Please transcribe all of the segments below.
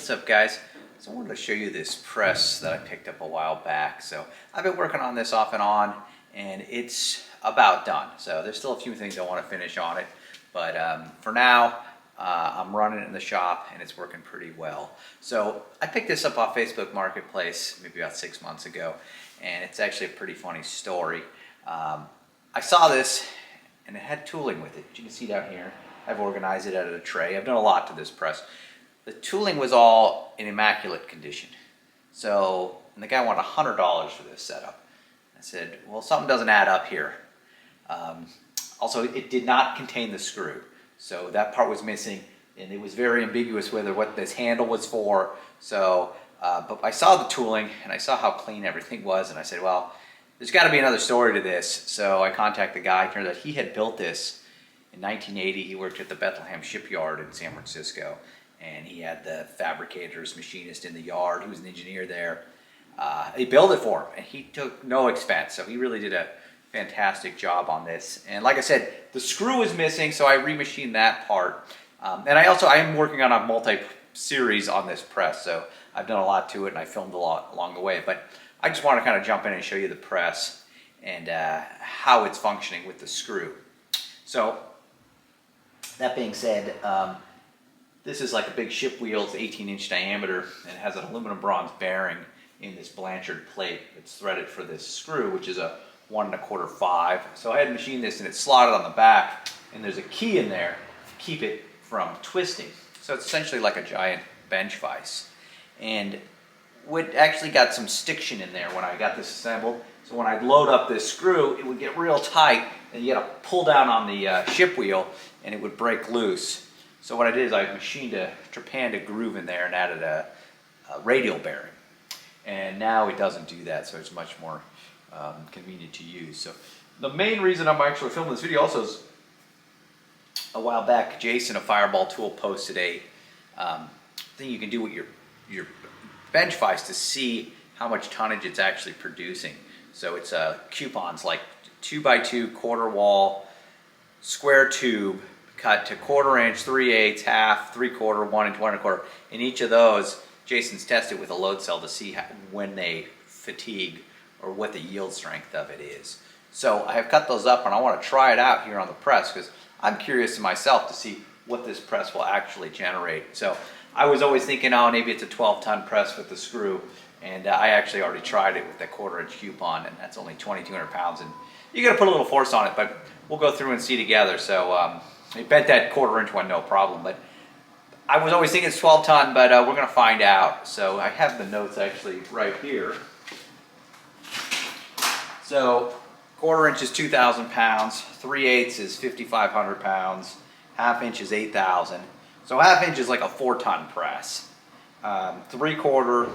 what's up guys? So I wanted to show you this press that I picked up a while back. So I've been working on this off and on and it's about done. So there's still a few things I want to finish on it, but for now I'm running it in the shop and it's working pretty well. So I picked this up off Facebook Marketplace maybe about 6 months ago, and it's actually a pretty funny story. I saw this and it had tooling with it. You can see down here, I've organized it out of a tray. I've done a lot to this press. The tooling was all in immaculate condition. So, and the guy wanted $100 for this setup. I said, well, something doesn't add up here. Also, it did not contain the screw. So that part was missing, and it was very ambiguous whether what this handle was for. So, but I saw the tooling and I saw how clean everything was, and I said, well, there's got to be another story to this. So I contacted the guy. Turns out he had built this in 1980. He worked at the Bethlehem shipyard in San Francisco, and he had the fabricators, machinist in the yard. He was an engineer there. He built it for him, and he took no expense. So he really did a fantastic job on this. And like I said, the screw was missing, so I remachined that part. And I am working on a multi-series on this press, so I've done a lot to it, and I filmed a lot along the way. But I just want to kind of jump in and show you the press and how it's functioning with the screw. So that being said, this is like a big ship wheel. It's 18-inch diameter and it has an aluminum bronze bearing in this Blanchard plate. It's threaded for this screw, which is a 1 1/4 5. So I had machined this and it's slotted on the back, and there's a key in there to keep it from twisting. So it's essentially like a giant bench vise. And it actually got some stiction in there when I got this assembled. So when I load up this screw, it would get real tight, and you got to pull down on the ship wheel and it would break loose. So what I did is I machined a trepanned groove in there and added a radial bearing. And now it doesn't do that, so it's much more convenient to use. So the main reason I'm actually filming this video also is a while back, Jason of Fireball Tool posted a thing you can do with your bench vise to see how much tonnage it's actually producing. So it's coupons like 2x2 quarter wall, square tube, cut to 1/4 inch, 3/8, half, 3/4, 1 inch, 1 1/4. In each of those, Jason's tested with a load cell to see when they fatigue or what the yield strength of it is. So I have cut those up and I want to try it out here on the press because I'm curious myself to see what this press will actually generate. So I was always thinking, oh, maybe it's a 12-ton press with the screw, and I actually already tried it with that 1/4 inch coupon, and that's only 2,200 pounds, and you got to put a little force on it, but we'll go through and see together. So I bet that 1/4 inch one no problem, but I was always thinking it's 12-ton, but we're going to find out. So I have the notes actually right here. So 1/4 inch is 2,000 pounds, 3/8 is 5,500 pounds, 1/2 inch is 8,000. So 1/2 inch is like a 4-ton press. 3/4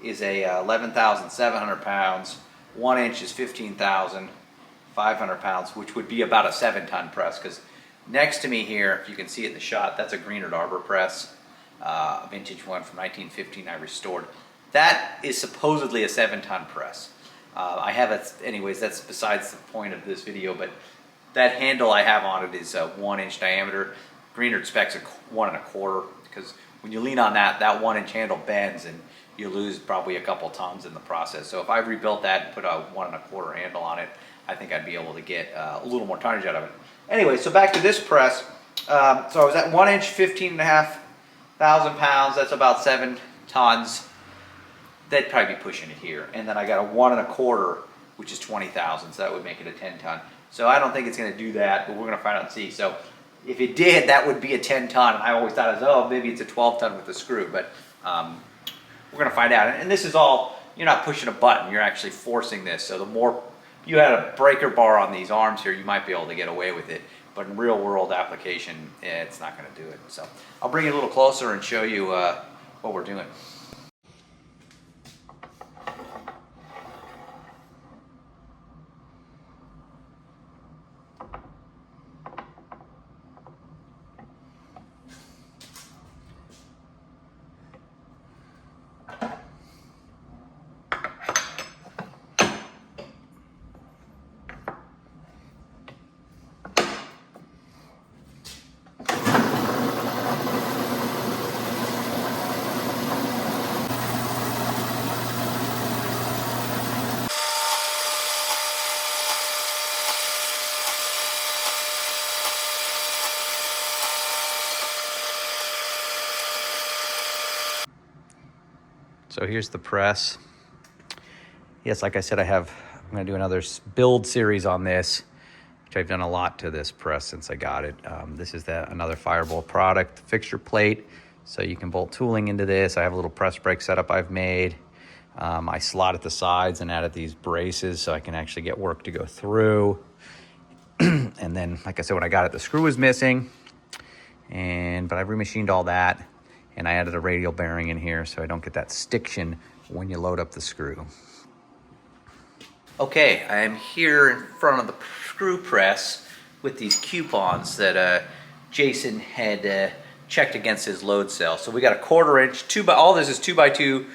is a 11,700 pounds. 1 inch is 15,500 pounds, which would be about a 7-ton press. Because next to me here, if you can see it in the shot, that's a Greenard Arbor press, a vintage one from 1915 I restored. That is supposedly a 7-ton press. I have it, anyways, that's besides the point of this video, but that handle I have on it is a 1 inch diameter. Greenard specs a 1 1/4, because when you lean on that 1 inch handle bends and you lose probably a couple tons in the process. So if I rebuilt that and put a 1 1/4 handle on it, I think I'd be able to get a little more tonnage out of it. Anyway, so back to this press. So I was at 1 inch, 15,500 pounds. That's about 7 tons. They'd probably be pushing it here. And then I got a 1 1/4, which is 20,000. So that would make it a 10-ton. So I don't think it's going to do that, but we're going to find out and see. So if it did, that would be a 10-ton. And I always thought, oh, maybe it's a 12-ton with the screw. But we're going to find out. And this is all, you're not pushing a button. You're actually forcing this. So the more you had a breaker bar on these arms here, you might be able to get away with it. But in real world application, it's not going to do it. So I'll bring you a little closer and show you what we're doing. So here's the press. Yes, like I said, I'm gonna do another build series on this, which I've done a lot to this press since I got it. This is another Firebolt product, fixture plate. So you can bolt tooling into this. I have a little press brake setup I've made. I slotted the sides and added these braces so I can actually get work to go through. And then, like I said, when I got it, the screw was missing, but I've remachined all that, and I added a radial bearing in here so I don't get that stiction when you load up the screw. Okay, I am here in front of the screw press with these coupons that Jason had checked against his load cell. So we got a 1/4 inch, all this is 2x2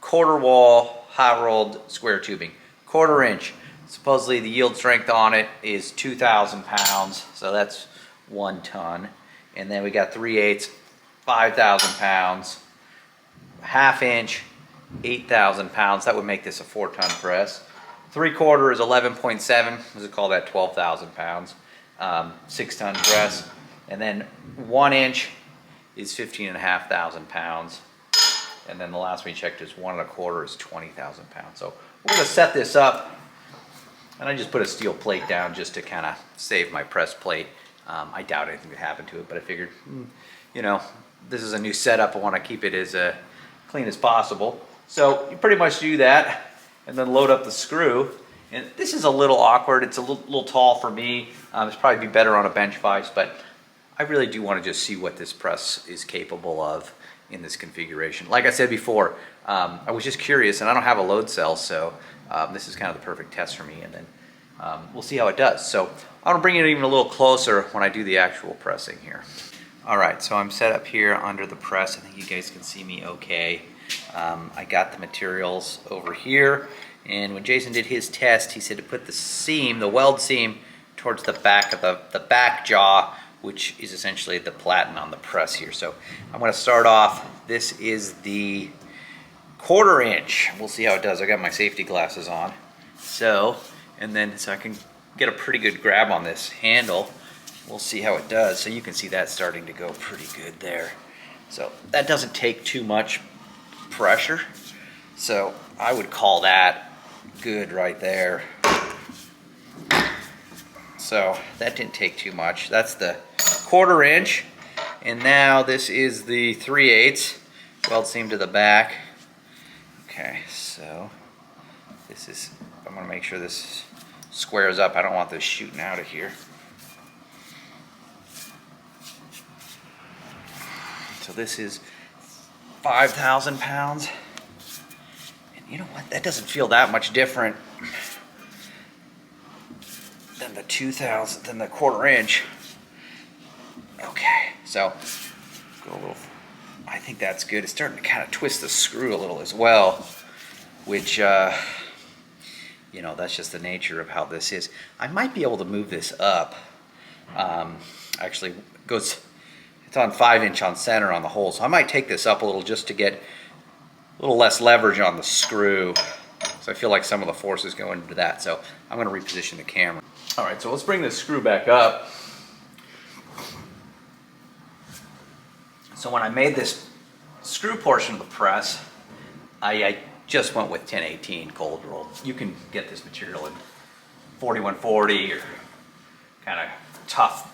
quarter wall hot rolled square tubing. 1/4 inch. Supposedly the yield strength on it is 2,000 pounds, so that's 1 ton. And then we got 3/8, 5,000 pounds, 1/2 inch, 8,000 pounds. That would make this a 4-ton press. 3/4 is 11.7. Let's call that 12,000 pounds. 6-ton press. And then 1 inch is 15,500 pounds. And then the last we checked is 1 1/4 is 20,000 pounds. So we're gonna set this up. And I just put a steel plate down just to kind of save my press plate. I doubt anything could happen to it, but I figured, you know, this is a new setup. I want to keep it as clean as possible. So you pretty much do that and then load up the screw. And this is a little awkward. It's a little tall for me. It's probably be better on a bench vise, but I really do want to just see what this press is capable of in this configuration. Like I said before, I was just curious, and I don't have a load cell, so this is kind of the perfect test for me, and then we'll see how it does. So I'm gonna bring it even a little closer when I do the actual pressing here. All right, so I'm set up here under the press. I think you guys can see me okay. I got the materials over here, and when Jason did his test, he said to put the seam, the weld seam, towards the back of the back jaw, which is essentially the platen on the press here. So I'm gonna start off. This is the 1/4 inch. We'll see how it does. I got my safety glasses on. So I can get a pretty good grab on this handle. We'll see how it does. So you can see that starting to go pretty good there. So that doesn't take too much pressure. So I would call that good right there. So that didn't take too much. That's the 1/4 inch. And now this is the 3/8 weld seam to the back. Okay, so this is, I'm gonna make sure this squares up. I don't want this shooting out of here. So this is 5,000 pounds. And you know what, that doesn't feel that much different than the 1/4 inch. Okay, so go a little, I think that's good. It's starting to kind of twist the screw a little as well, which, you know, that's just the nature of how this is. I might be able to move this up. Actually, it's on 5-inch on center on the hole, so I might take this up a little just to get a little less leverage on the screw. So I feel like some of the force is going into that. So I'm going to reposition the camera. All right, so let's bring this screw back up. So when I made this screw portion of the press, I just went with 1018 cold roll. You can get this material in 4140 or kind of tough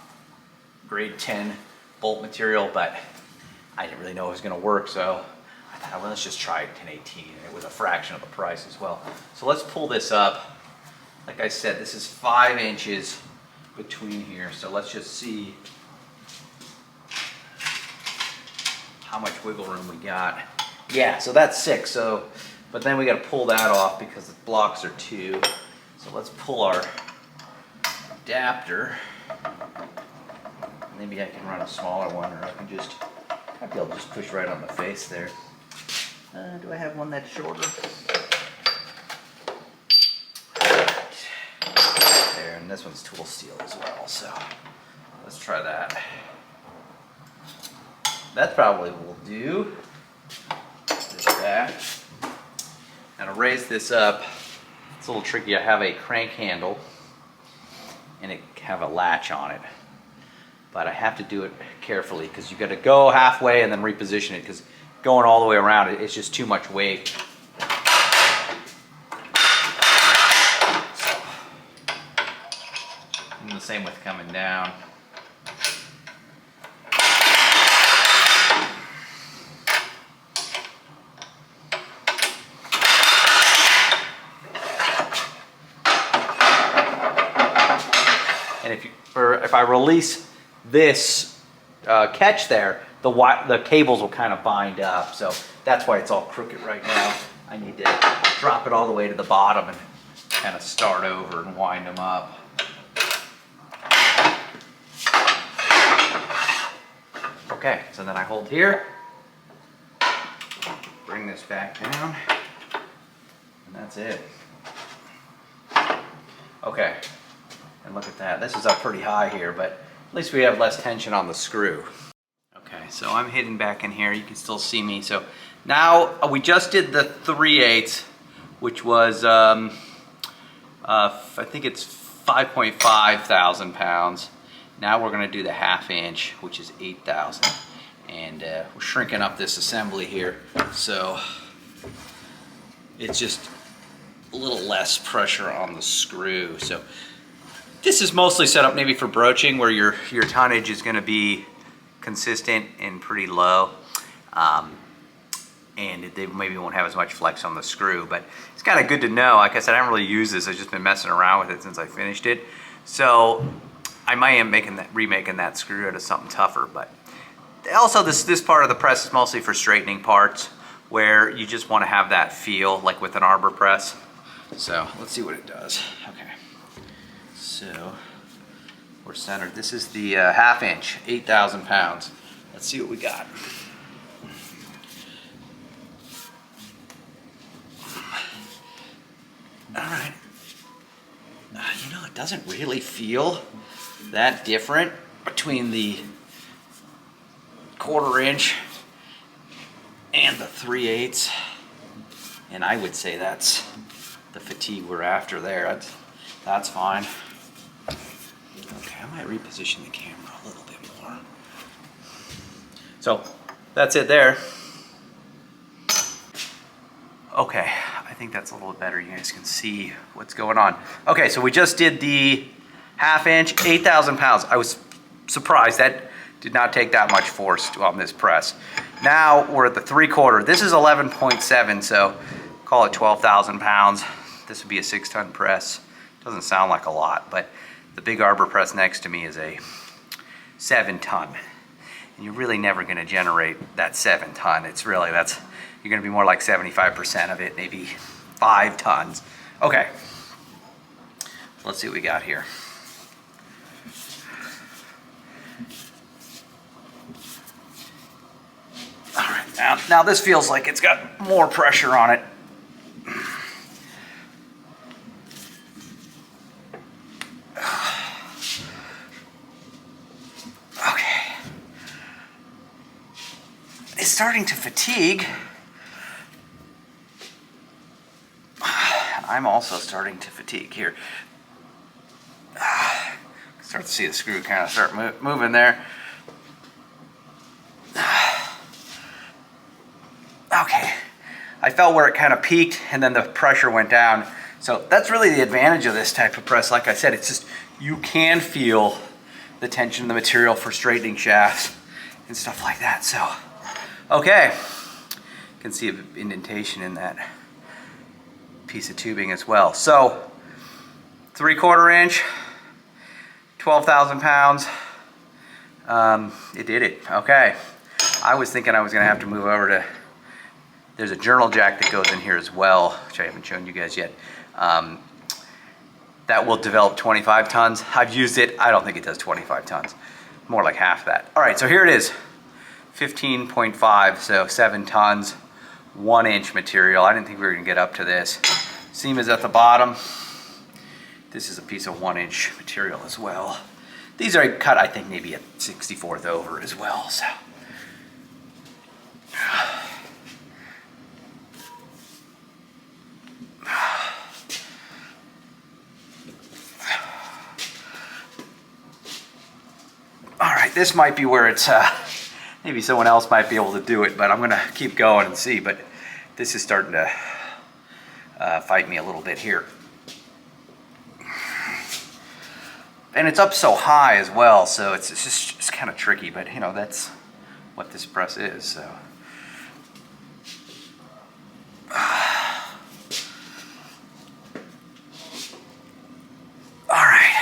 grade 10 bolt material, but I didn't really know it was going to work, so I thought, well, let's just try 1018, and it was a fraction of the price as well. So let's pull this up. Like I said, this is 5 inches between here, so let's just see how much wiggle room we got. Yeah, so that's 6. So, but then we got to pull that off because the blocks are 2. So let's pull our adapter. Maybe I can run a smaller one, or I can just, I'd be able to just push right on the face there. Do I have one that's shorter? There, and this one's tool steel as well. So let's try that. That probably will do. Just that. Now to raise this up, it's a little tricky. I have a crank handle and it have a latch on it, but I have to do it carefully because you got to go halfway and then reposition it, because going all the way around. It's just too much weight. And the same with coming down. And if I release this catch there, the cables will kind of bind up. So that's why it's all crooked right now. I need to drop it all the way to the bottom and kind of start over and wind them up. Okay, so then I hold here, bring this back down, and that's it. Okay, and look at that. This is up pretty high here, but at least we have less tension on the screw. Okay, so I'm hidden back in here. You can still see me. So now we just did the 3/8, which was, I think it's 5.5 thousand pounds. Now we're gonna do the 1/2 inch, which is 8,000. And we're shrinking up this assembly here. So it's just a little less pressure on the screw. So this is mostly set up maybe for broaching, where your tonnage is gonna be consistent and pretty low. And they maybe won't have as much flex on the screw, but it's kind of good to know. Like I said, I haven't really used this. I've just been messing around with it since I finished it. So I might am remaking that screw out of something tougher. But also this part of the press is mostly for straightening parts, where you just want to have that feel like with an arbor press. So let's see what it does. Okay, so we're centered. This is the 1/2 inch, 8,000 pounds. Let's see what we got. All right. You know, it doesn't really feel that different between the 1/4 inch and the 3/8. And I would say that's the fatigue we're after there. That's fine. Okay, I might reposition the camera a little bit more. So that's it there. Okay, I think that's a little better. You guys can see what's going on. Okay, so we just did the 1/2 inch, 8,000 pounds. I was surprised. That did not take that much force on this press. Now we're at the 3/4. This is 11.7, so call it 12,000 pounds. This would be a 6-ton press. Doesn't sound like a lot, but the big arbor press next to me is a 7-ton. And you're really never gonna generate that 7-ton. It's really, you're gonna be more like 75% of it, maybe 5 tons. Okay, let's see what we got here. All right, now this feels like it's got more pressure on it. Okay. It's starting to fatigue. I'm also starting to fatigue here. Start to see the screw kind of start moving there. Okay, I felt where it kind of peaked and then the pressure went down. So that's really the advantage of this type of press. Like I said, it's just, you can feel the tension in the material for straightening shafts and stuff like that. So, okay, you can see an indentation in that piece of tubing as well. So 3/4 inch, 12,000 pounds. It did it. Okay, I was thinking I was gonna have to move over to, there's a journal jack that goes in here as well, which I haven't shown you guys yet. That will develop 25 tons. I've used it. I don't think it does 25 tons. More like half that. All right, so here it is. 15.5, so 7 tons, 1 inch material. I didn't think we were gonna get up to this. Seam is at the bottom. This is a piece of 1 inch material as well. These are cut, I think, maybe at 64th over as well, so. All right, this might be where it's maybe someone else might be able to do it, but I'm gonna keep going and see. But this is starting to fight me a little bit here. And it's up so high as well, so it's kind of tricky, but you know, that's what this press is, so. All right.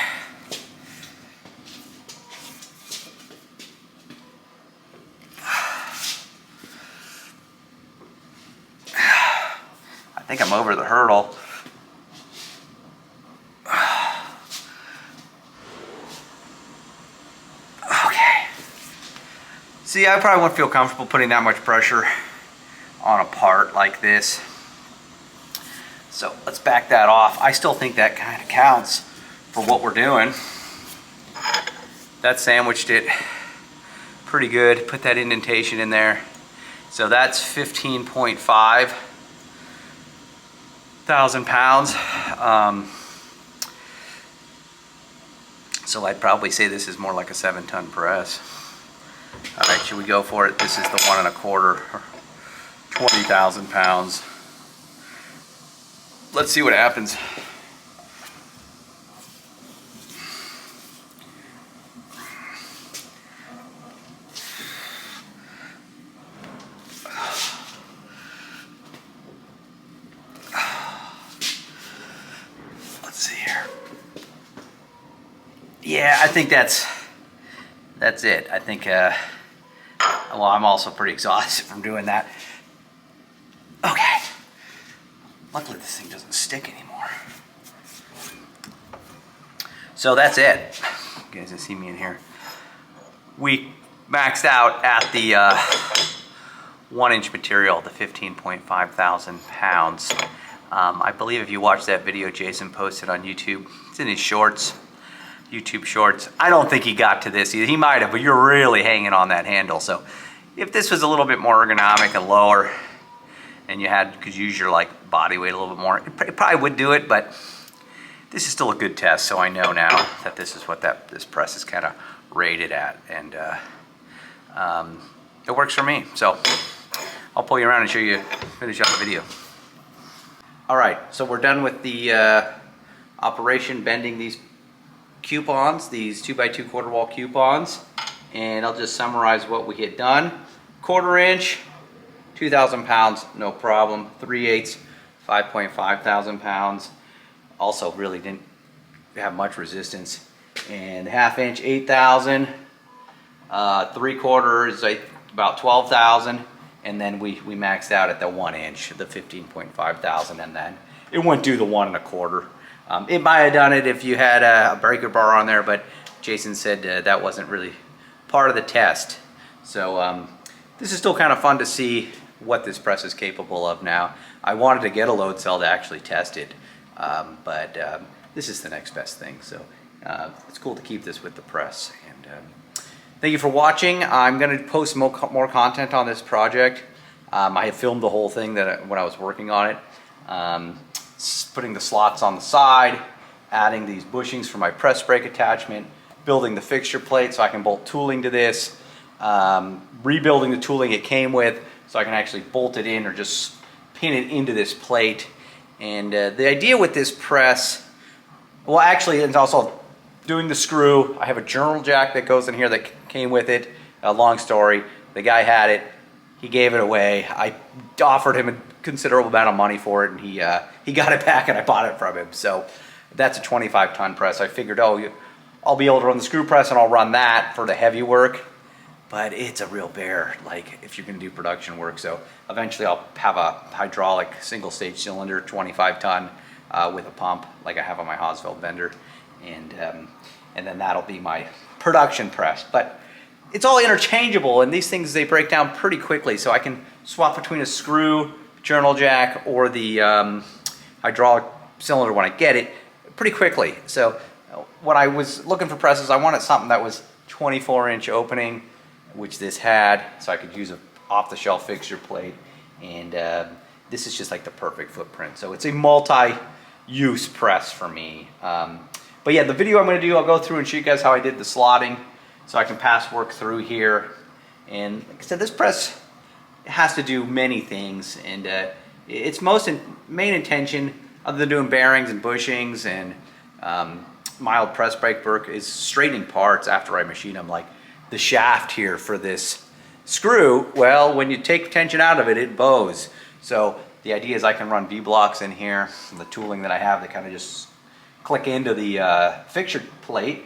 I think I'm over the hurdle. See, I probably wouldn't feel comfortable putting that much pressure on a part like this. So let's back that off. I still think that kind of counts for what we're doing. That sandwiched it pretty good. Put that indentation in there. So that's 15.5 thousand pounds. So I'd probably say this is more like a 7-ton press. All right, should we go for it? This is the 1 1/4, 20,000 pounds. Let's see what happens. Let's see here. Yeah, I think that's it. I think, well, I'm also pretty exhausted from doing that. Okay. Luckily this thing doesn't stick anymore. So that's it. You guys can see me in here. We maxed out at the 1-inch material, the 15.5 thousand pounds. I believe if you watch that video Jason posted on YouTube, it's in his shorts. YouTube shorts. I don't think he got to this either. He might have, but you're really hanging on that handle. So if this was a little bit more ergonomic and lower, and you could use your like body weight a little bit more, it probably would do it. But this is still a good test, so I know now that this is what this press is kind of rated at, and it works for me. So I'll pull you around and show you, finish up the video. All right, so we're done with the operation bending these coupons, these 2x2 quarter wall coupons, and I'll just summarize what we had done. 1/4 inch, 2,000 pounds, no problem. 3/8, 5.5 thousand pounds. Also really didn't have much resistance. And 1/2 inch, 8,000. 3/4 is like about 12,000. And then we maxed out at the 1 inch, the 15.5 thousand, and then it wouldn't do the 1 1/4. It might have done it if you had a breaker bar on there, but Jason said that wasn't really part of the test. So this is still kind of fun to see what this press is capable of now. I wanted to get a load cell to actually test it, but this is the next best thing. So it's cool to keep this with the press. And thank you for watching. I'm going to post more content on this project. I have filmed the whole thing when I was working on it. Putting the slots on the side, adding these bushings for my press brake attachment, building the fixture plate so I can bolt tooling to this, rebuilding the tooling it came with so I can actually bolt it in or just pin it into this plate. And the idea with this press, well actually it's also doing the screw. I have a journal jack that goes in here that came with it. A long story, the guy had it, he gave it away. I offered him a considerable amount of money for it, and he got it back, and I bought it from him. So that's a 25-ton press. I figured, oh, I'll be able to run the screw press, and I'll run that for the heavy work. But it's a real bear, like if you're going to do production work. So eventually, I'll have a hydraulic single-stage cylinder, 25-ton, with a pump, like I have on my Hosfeld bender, and then that'll be my production press. But it's all interchangeable, and these things, they break down pretty quickly, so I can swap between a screw, journal jack, or the hydraulic cylinder when I get it pretty quickly. So when I was looking for presses, I wanted something that was 24-inch opening, which this had, so I could use an off-the-shelf fixture plate, and this is just like the perfect footprint. So it's a multi-use press for me. But yeah, the video I'm going to do, I'll go through and show you guys how I did the slotting, so I can pass work through here And like I said, this press has to do many things, and its main intention, other than doing bearings and bushings and mild press brake work, is straightening parts after I machine them. Like the shaft here for this screw, well, when you take tension out of it, it bows. So the idea is I can run V-blocks in here, the tooling that I have that kind of just click into the fixture plate.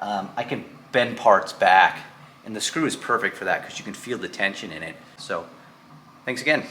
I can bend parts back, and the screw is perfect for that because you can feel the tension in it. So thanks again.